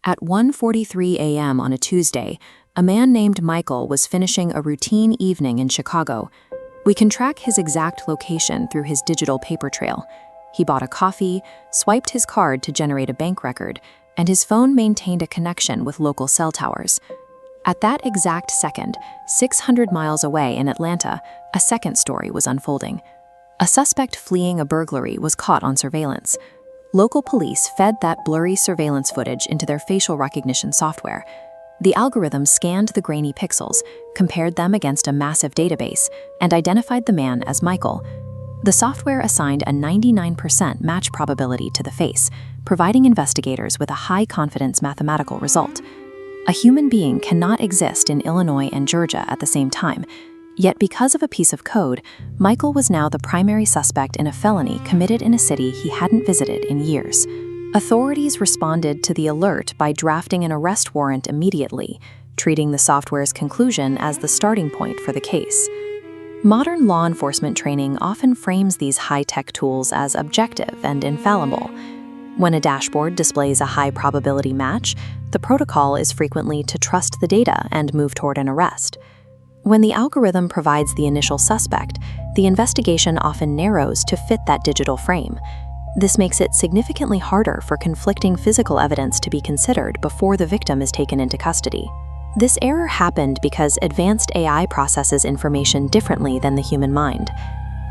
At 1:43 a.m. on a Tuesday, a man named Michael was finishing a routine evening in Chicago. We can track his exact location through his digital paper trail. He bought a coffee, swiped his card to generate a bank record, and his phone maintained a connection with local cell towers. At that exact second, 600 miles away in Atlanta, a second story was unfolding. A suspect fleeing a burglary was caught on surveillance. Local police fed that blurry surveillance footage into their facial recognition software. The algorithm scanned the grainy pixels, compared them against a massive database, and identified the man as Michael. The software assigned a 99% match probability to the face, providing investigators with a high-confidence mathematical result. A human being cannot exist in Illinois and Georgia at the same time, yet because of a piece of code, Michael was now the primary suspect in a felony committed in a city he hadn't visited in years. Authorities responded to the alert by drafting an arrest warrant immediately, treating the software's conclusion as the starting point for the case. Modern law enforcement training often frames these high-tech tools as objective and infallible. When a dashboard displays a high-probability match, the protocol is frequently to trust the data and move toward an arrest. When the algorithm provides the initial suspect, the investigation often narrows to fit that digital frame. This makes it significantly harder for conflicting physical evidence to be considered before the victim is taken into custody. This error happened because advanced AI processes information differently than the human mind.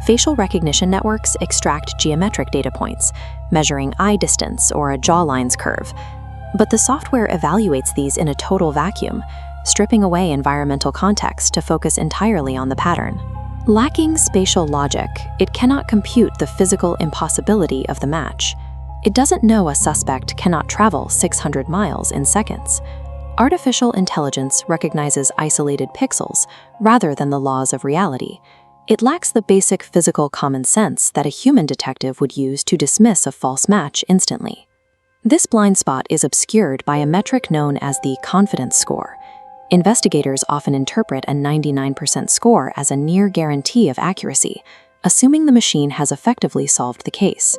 Facial recognition networks extract geometric data points, measuring eye distance or a jawline's curve. But the software evaluates these in a total vacuum, stripping away environmental context to focus entirely on the pattern. Lacking spatial logic, it cannot compute the physical impossibility of the match. It doesn't know a suspect cannot travel 600 miles in seconds. Artificial intelligence recognizes isolated pixels rather than the laws of reality. It lacks the basic physical common sense that a human detective would use to dismiss a false match instantly. This blind spot is obscured by a metric known as the confidence score. Investigators often interpret a 99% score as a near guarantee of accuracy, assuming the machine has effectively solved the case.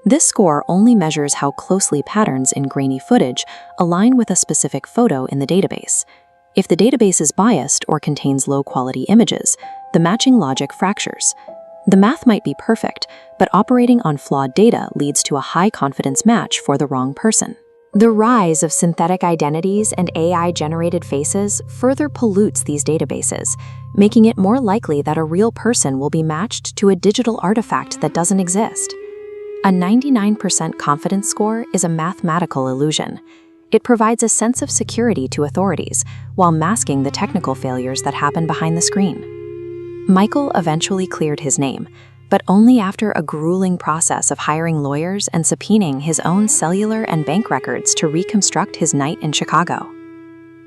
This score only measures how closely patterns in grainy footage align with a specific photo in the database. If the database is biased or contains low-quality images, the matching logic fractures. The math might be perfect, but operating on flawed data leads to a high-confidence match for the wrong person. The rise of synthetic identities and AI-generated faces further pollutes these databases, making it more likely that a real person will be matched to a digital artifact that doesn't exist. A 99% confidence score is a mathematical illusion. It provides a sense of security to authorities while masking the technical failures that happen behind the screen. Michael eventually cleared his name, but only after a grueling process of hiring lawyers and subpoenaing his own cellular and bank records to reconstruct his night in Chicago.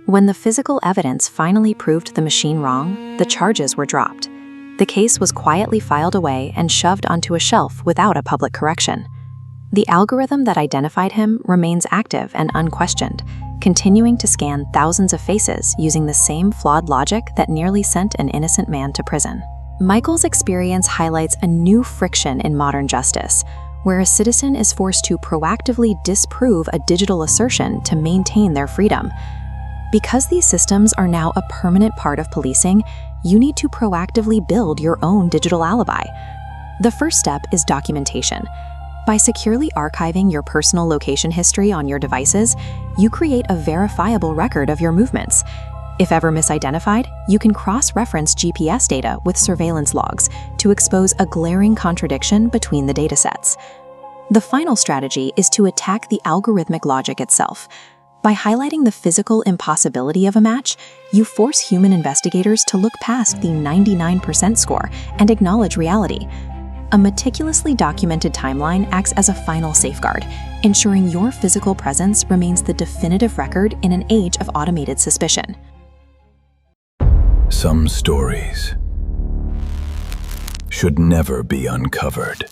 When the physical evidence finally proved the machine wrong, the charges were dropped. The case was quietly filed away and shoved onto a shelf without a public correction. The algorithm that identified him remains active and unquestioned, continuing to scan thousands of faces using the same flawed logic that nearly sent an innocent man to prison. Michael's experience highlights a new friction in modern justice, where a citizen is forced to proactively disprove a digital assertion to maintain their freedom. Because these systems are now a permanent part of policing, you need to proactively build your own digital alibi. The first step is documentation. By securely archiving your personal location history on your devices, you create a verifiable record of your movements. If ever misidentified, you can cross-reference GPS data with surveillance logs to expose a glaring contradiction between the datasets. The final strategy is to attack the algorithmic logic itself. By highlighting the physical impossibility of a match, you force human investigators to look past the 99% score and acknowledge reality. A meticulously documented timeline acts as a final safeguard, ensuring your physical presence remains the definitive record in an age of automated suspicion. Some stories should never be uncovered.